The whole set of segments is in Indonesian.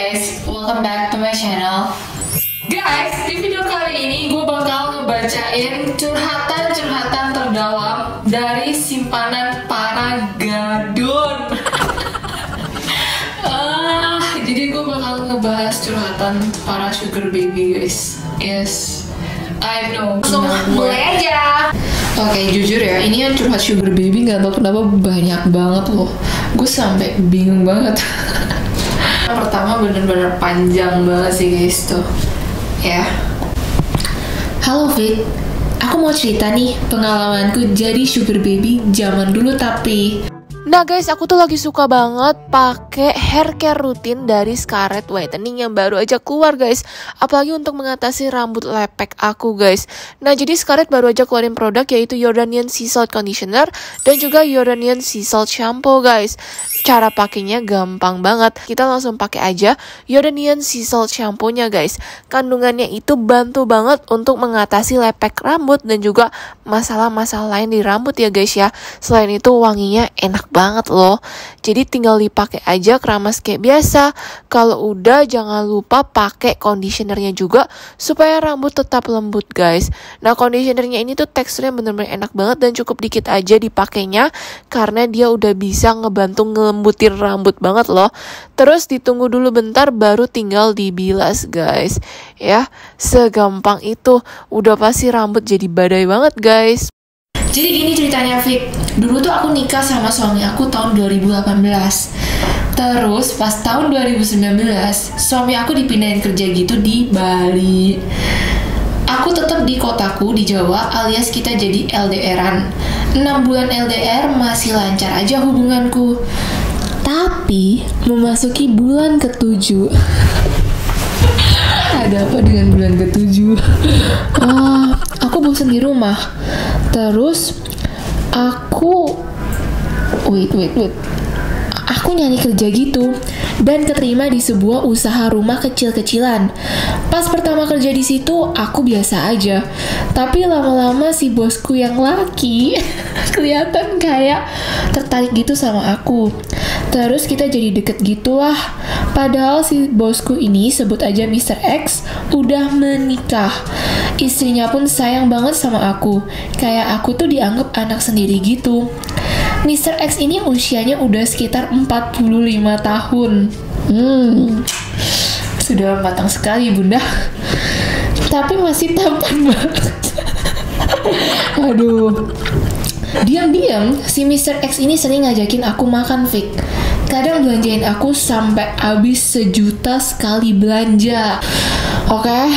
guys, welcome back to my channel. Guys, di video kali ini gue bakal ngebacain curhatan-curhatan terdalam dari simpanan para gadun. Jadi gue bakal ngebahas curhatan para sugar baby guys. Yes, I know. Langsung mulai aja. Oke, jujur ya, ini yang curhat sugar baby nggak tahu kenapa banyak banget loh. Gue sampai bingung banget. Pertama bener-bener panjang banget sih guys tuh. Ya. Halo Fit, aku mau cerita nih pengalamanku jadi sugar baby zaman dulu tapi. Nah guys, aku tuh lagi suka banget pakai hair care rutin dari Scarlett Whitening yang baru aja keluar guys. Apalagi untuk mengatasi rambut lepek aku guys. Nah jadi Scarlett baru aja keluarin produk yaitu Jordanian Sea Salt Conditioner dan juga Jordanian Sea Salt Shampoo guys. Cara pakainya gampang banget. Kita langsung pakai aja Jordanian Sea Salt Shampoo-nya guys. Kandungannya itu bantu banget untuk mengatasi lepek rambut dan juga masalah-masalah lain di rambut ya guys ya. Selain itu wanginya enak banget loh. Jadi tinggal dipakai aja keramas kayak biasa. Kalau udah jangan lupa pakai conditionernya juga supaya rambut tetap lembut guys. Nah conditionernya ini tuh teksturnya bener-bener enak banget dan cukup dikit aja dipakainya karena dia udah bisa ngebantu ngelembutin rambut banget loh. Terus ditunggu dulu bentar baru tinggal dibilas guys. Ya, segampang itu. Udah pasti rambut jadi badai banget guys. Jadi gini ceritanya Fit, dulu tuh aku nikah sama suami aku tahun 2018. Terus pas tahun 2019, suami aku dipindahin kerja gitu di Bali. Aku tetap di kotaku di Jawa alias kita jadi LDR-an. 6 bulan LDR masih lancar aja hubunganku. Tapi memasuki bulan ke-7. Ada apa dengan bulan ke-7? Aku bosan di rumah. Terus aku wait. Aku nyari kerja gitu dan keterima di sebuah usaha rumah kecil-kecilan. Pas pertama kerja di situ aku biasa aja. Tapi lama-lama si bosku yang laki kelihatan kayak tertarik gitu sama aku. Terus kita jadi deket gitu lah. Padahal si bosku ini, sebut aja Mr. X, udah menikah. Istrinya pun sayang banget sama aku. Kayak aku tuh dianggap anak sendiri gitu. Mr. X ini usianya udah sekitar 45 tahun. Sudah matang sekali bunda. Tapi masih tampan banget. Aduh. Diam-diam si Mr. X ini sering ngajakin aku makan Vic. Kadang belanjain aku sampai habis 1 juta sekali belanja. Oke.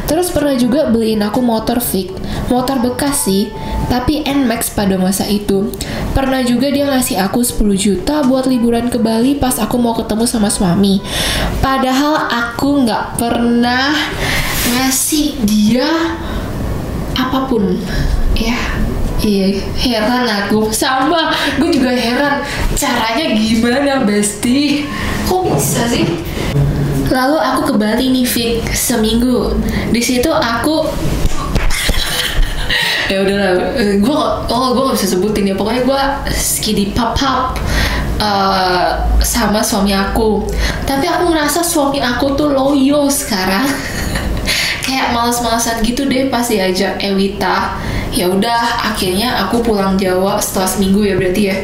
Terus pernah juga beliin aku motor Vic. Motor bekas sih, tapi NMAX pada masa itu. Pernah juga dia ngasih aku 10 juta buat liburan ke Bali pas aku mau ketemu sama suami. Padahal aku nggak pernah ngasih dia apapun. Ya, iya, heran aku. Sama, gue juga heran. Caranya gimana, Besti? Kok bisa sih? Lalu aku ke Bali nih, Vic, seminggu. Di situ aku ya udahlah, gue gak bisa sebutin ya. Pokoknya gue skidi pop sama suami aku. Tapi aku ngerasa suami aku tuh loyo sekarang. Kayak males-malesan gitu deh pas diajak Ewita. Ya udah, akhirnya aku pulang Jawa setelah seminggu ya berarti ya.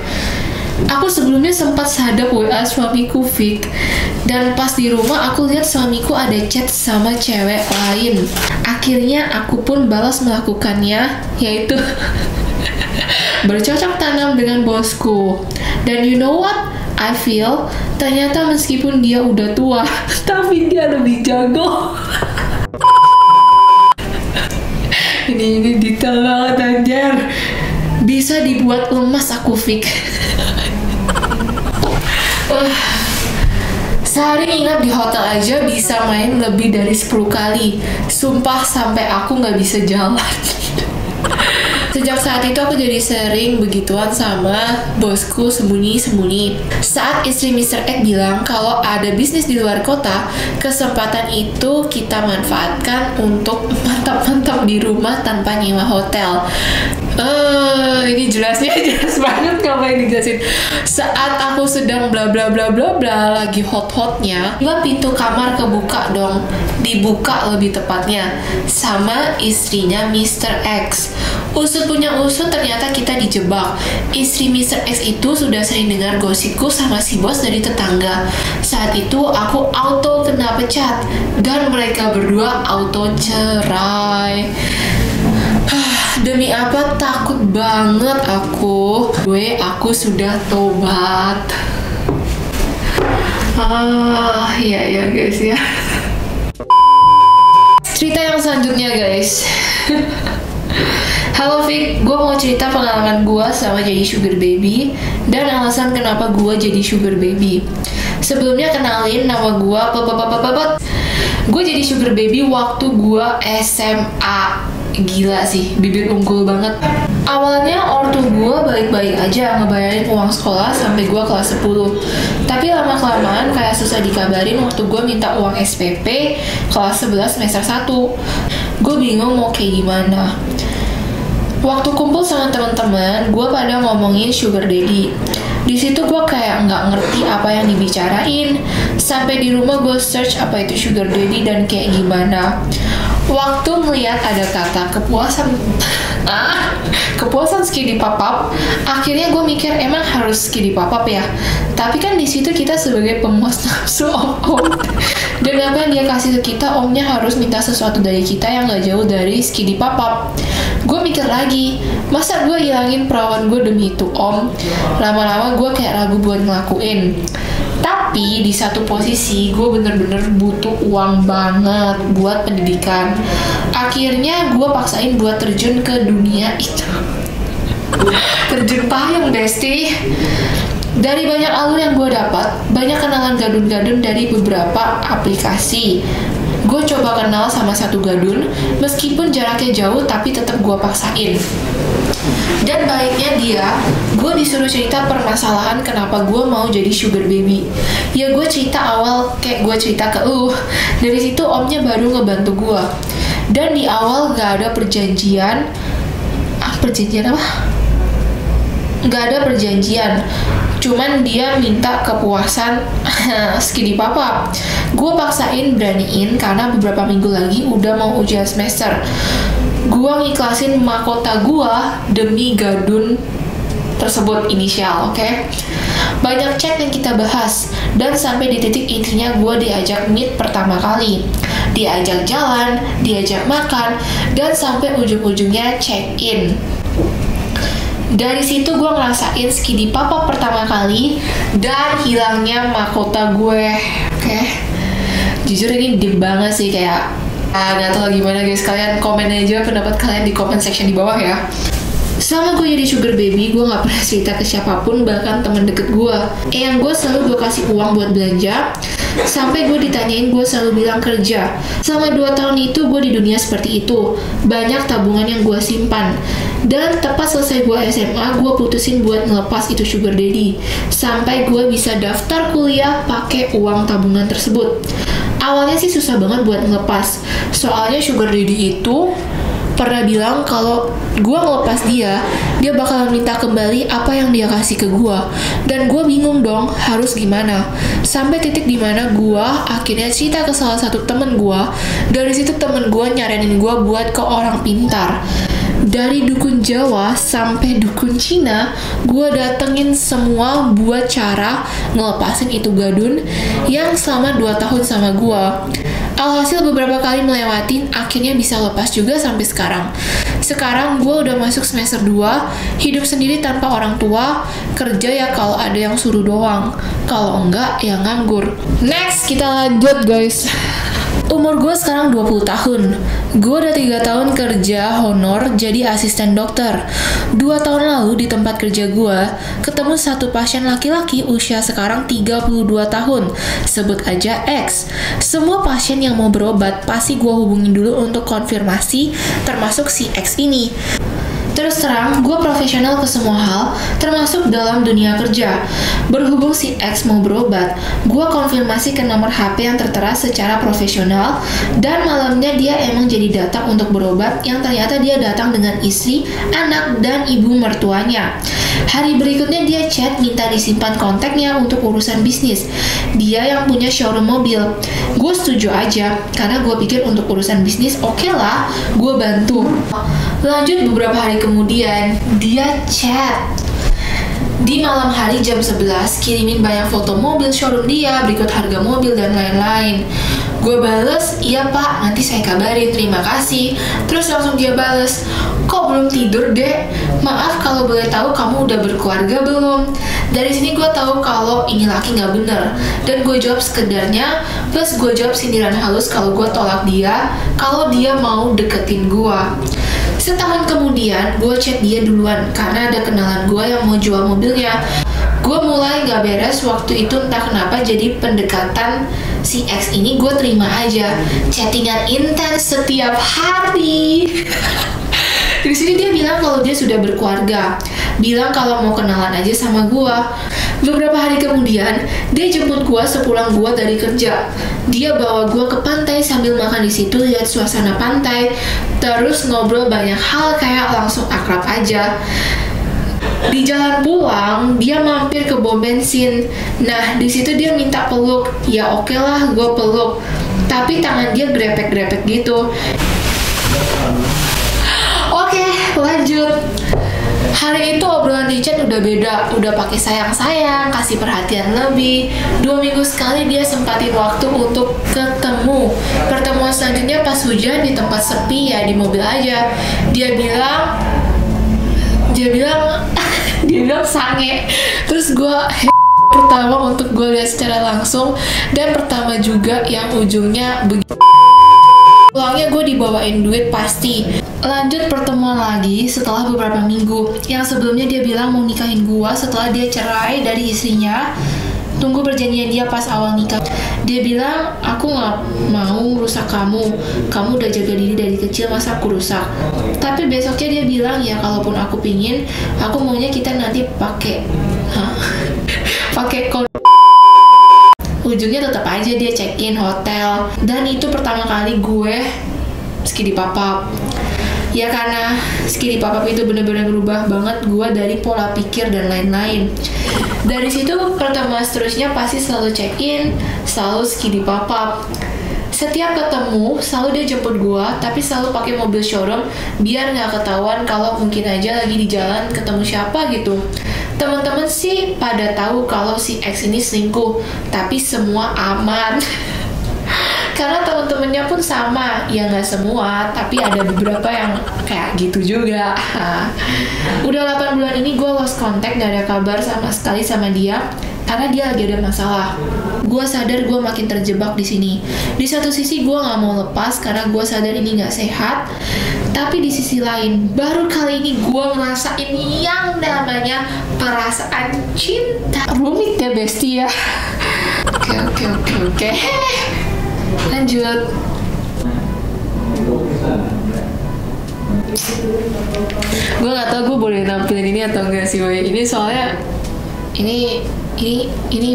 Aku sebelumnya sempat sadap WA suamiku Vic. Dan pas di rumah aku lihat suamiku ada chat sama cewek lain. Akhirnya aku pun balas melakukannya, yaitu bercocok tanam dengan bosku. Dan you know what? I feel ternyata meskipun dia udah tua, tapi dia lebih jago. Ini detail banget anjir. Bisa dibuat lemas aku Vic. Sehari nginap di hotel aja bisa main lebih dari 10 kali. Sumpah sampai aku nggak bisa jalan. Sejak saat itu aku jadi sering begituan sama bosku sembunyi-sembunyi. Saat istri Mr. X bilang kalau ada bisnis di luar kota, kesempatan itu kita manfaatkan untuk mantap-mantap di rumah tanpa nyewa hotel. Ini jelas banget ngapain dijelasin. Saat aku sedang bla bla bla bla bla lagi hot-hotnya, pintu kamar kebuka dong, dibuka lebih tepatnya sama istrinya Mr. X. Usut punya usut, ternyata kita dijebak. Istri Mr. X itu sudah sering dengar gosipku sama si bos dari tetangga. Saat itu aku auto kena pecat dan mereka berdua auto cerai. Demi apa? Takut banget aku. Aku sudah tobat. Iya guys ya. Cerita yang selanjutnya guys. Halo Vic, gue mau cerita pengalaman gue sama jadi sugar baby dan alasan kenapa gue jadi sugar baby. Sebelumnya kenalin, nama gue Gue jadi sugar baby waktu gue SMA. Gila sih, bibir unggul banget. Awalnya ortu gue baik-baik aja ngebayarin uang sekolah sampai gue kelas 10. Tapi lama-kelamaan kayak susah dikabarin waktu gue minta uang SPP kelas 11 semester 1. Gue bingung mau kayak gimana. Waktu kumpul sama teman-teman, gue pada ngomongin sugar daddy. Di situ gue kayak nggak ngerti apa yang dibicarain. Sampai di rumah gue search apa itu sugar daddy dan kayak gimana. Waktu melihat ada kata kepuasan skinny pop-up, akhirnya gue mikir emang harus skinny pop-up ya. Tapi kan di situ kita sebagai pemuas nafsu om. Dan apa yang dia kasih ke kita, omnya harus minta sesuatu dari kita yang gak jauh dari skinny pop-up. Gue mikir lagi, masa gue hilangin perawan gue demi itu om? Lama-lama gue kayak ragu buat ngelakuin. Tapi di satu posisi gue bener-bener butuh uang banget buat pendidikan. Akhirnya gue paksain buat terjun ke dunia itu. Terjun payung besti. Dari banyak alur yang gue dapat, banyak kenalan gadun-gadun dari beberapa aplikasi. Gue coba kenal sama satu gadun, meskipun jaraknya jauh tapi tetap gue paksain. Dan baiknya dia, gue disuruh cerita permasalahan kenapa gue mau jadi sugar baby. Ya gue cerita awal kayak gue cerita ke lu. Dari situ omnya baru ngebantu gue. Dan di awal gak ada perjanjian. Perjanjian apa? Gak ada perjanjian. Cuman dia minta kepuasan skinny papa. Gue paksain beraniin karena beberapa minggu lagi udah mau ujian semester. Gue ngiklasin mahkota gue demi gadun tersebut inisial, oke? Banyak chat yang kita bahas dan sampai di titik intinya gue diajak meet pertama kali, diajak jalan, diajak makan, dan sampai ujung-ujungnya check in. Dari situ gue ngerasain skinny papa pertama kali dan hilangnya mahkota gue, oke? Jujur ini deep banget sih, kayak nggak tahu gimana guys, kalian komen aja pendapat kalian di comment section di bawah ya. Selama gue jadi sugar baby, gue gak pernah cerita ke siapapun, bahkan teman deket gue. Yang gue selalu gue kasih uang buat belanja, sampai gue ditanyain gue selalu bilang kerja. Selama 2 tahun itu gue di dunia seperti itu. Banyak tabungan yang gue simpan. Dan tepat selesai gue SMA, gue putusin buat ngelepas itu sugar daddy. Sampai gue bisa daftar kuliah pakai uang tabungan tersebut. Awalnya sih susah banget buat ngelepas. Soalnya sugar daddy itu pernah bilang kalau gue ngelepas dia bakalan minta kembali apa yang dia kasih ke gue. Dan gue bingung dong harus gimana. Sampai titik dimana gue akhirnya cerita ke salah satu temen gue. Dari situ temen gue nyaranin gue buat ke orang pintar. Dari dukun Jawa sampai dukun Cina, gue datengin semua buat cara ngelepasin itu gadun yang selama 2 tahun sama gue. Alhasil beberapa kali melewatin, akhirnya bisa lepas juga sampai sekarang. Sekarang gue udah masuk semester 2, hidup sendiri tanpa orang tua, kerja ya kalau ada yang suruh doang, kalau enggak ya nganggur. Next, kita lanjut guys. Umur gue sekarang 20 tahun. Gue udah 3 tahun kerja honor jadi asisten dokter. 2 tahun lalu di tempat kerja gue, ketemu satu pasien laki-laki usia sekarang 32 tahun. Sebut aja X. Semua pasien yang mau berobat pasti gue hubungin dulu untuk konfirmasi, termasuk si X ini. Terus terang, gue profesional ke semua hal, termasuk dalam dunia kerja. Berhubung si X mau berobat, gue konfirmasi ke nomor HP yang tertera secara profesional, dan malamnya dia emang jadi datang untuk berobat, yang ternyata dia datang dengan istri, anak, dan ibu mertuanya. Hari berikutnya dia chat minta disimpan kontaknya untuk urusan bisnis. Dia yang punya showroom mobil. Gue setuju aja, karena gue pikir untuk urusan bisnis oke lah, gue bantu. Lanjut beberapa hari kemudian, dia chat. Di malam hari jam 11, kirimin banyak foto mobil showroom dia, berikut harga mobil dan lain-lain. Gue bales, iya pak, nanti saya kabarin, terima kasih. Terus langsung dia bales, kok belum tidur dek? Maaf kalau boleh tahu kamu udah berkeluarga belum? Dari sini gue tahu kalau ini laki nggak bener, dan gue jawab sekedarnya, plus gue jawab sindiran halus kalau gue tolak dia, kalau dia mau deketin gue. Setahun kemudian, gue chat dia duluan karena ada kenalan gue yang mau jual mobilnya. Gue mulai gak beres waktu itu, entah kenapa jadi pendekatan si X ini gue terima aja. Chattingan intens setiap hari. Di sini dia bilang kalau dia sudah berkeluarga, bilang kalau mau kenalan aja sama gue. Beberapa hari kemudian, dia jemput gue sepulang gue dari kerja. Dia bawa gue ke pantai sambil makan di situ, lihat suasana pantai, terus ngobrol banyak hal kayak langsung akrab aja. Di jalan pulang, dia mampir ke bom bensin. Nah, di situ dia minta peluk. Ya oke lah, gue peluk. Tapi tangan dia grepek-grepek gitu. Oke, lanjut. Hari itu obrolan di chat udah beda, udah pakai sayang-sayang, kasih perhatian lebih. 2 minggu sekali dia sempatin waktu untuk ketemu. Pertemuan selanjutnya pas hujan di tempat sepi ya, di mobil aja. Dia bilang sange. Terus gue pertama untuk gue lihat secara langsung, dan pertama juga yang ujungnya begitu. Pulangnya gue dibawain duit pasti. Lanjut pertemuan lagi setelah beberapa minggu. Yang sebelumnya dia bilang mau nikahin gue setelah dia cerai dari istrinya. Tunggu perjanjian dia pas awal nikah. Dia bilang, aku gak mau rusak kamu. Kamu udah jaga diri dari kecil, masa aku rusak? Tapi besoknya dia bilang, ya kalaupun aku pingin, aku maunya kita nanti pakai ujungnya tetap aja dia check-in hotel. Dan itu pertama kali gue skidi papap. Ya karena skidi papap itu bener-bener berubah banget gue dari pola pikir dan lain-lain. Dari situ pertemuan seterusnya pasti selalu check-in, selalu skidi papap. Setiap ketemu selalu dia jemput gue, tapi selalu pakai mobil showroom biar nggak ketahuan kalau mungkin aja lagi di jalan ketemu siapa gitu. Teman-teman sih pada tahu kalau si X ini selingkuh, tapi semua aman. Karena teman-temannya pun sama, ya nggak semua, tapi ada beberapa yang kayak gitu juga. Udah 8 bulan ini gue lost contact, gak ada kabar sama sekali sama dia, karena dia lagi ada masalah. Gue sadar gue makin terjebak di sini. Di satu sisi gue nggak mau lepas karena gue sadar ini nggak sehat, tapi di sisi lain, baru kali ini gue ngerasain yang namanya perasaan cinta. Rumit ya bestie ya. Oke. Lanjut. Gue gak tau gue boleh nampilin ini atau enggak sih, woy. Ini soalnya ini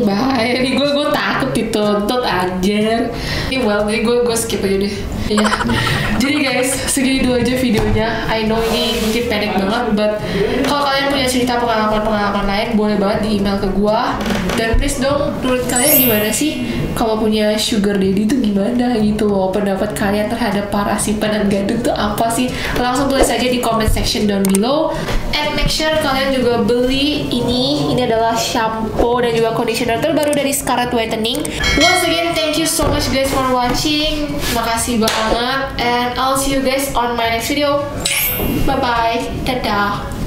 bahaya nih, gue takut dituntut anjir. Ini jadi gue skip aja deh. Iya. Jadi guys, segini dulu aja videonya. I know ini mungkin pendek banget, but kalau kalian punya cerita pengalaman lain, boleh banget di email ke gue. Dan please dong, menurut kalian gimana sih kalau punya sugar daddy itu gimana gitu loh? Pendapat kalian terhadap para simpanan gadun tuh apa sih? Langsung tulis aja di comment section down below. And make sure kalian juga beli ini adalah shampoo dan juga conditioner terbaru dari Scarlett Whitening. Once again, thank you so much guys for watching. Makasih banget, and I'll see you guys on my next video. Bye bye, dadah.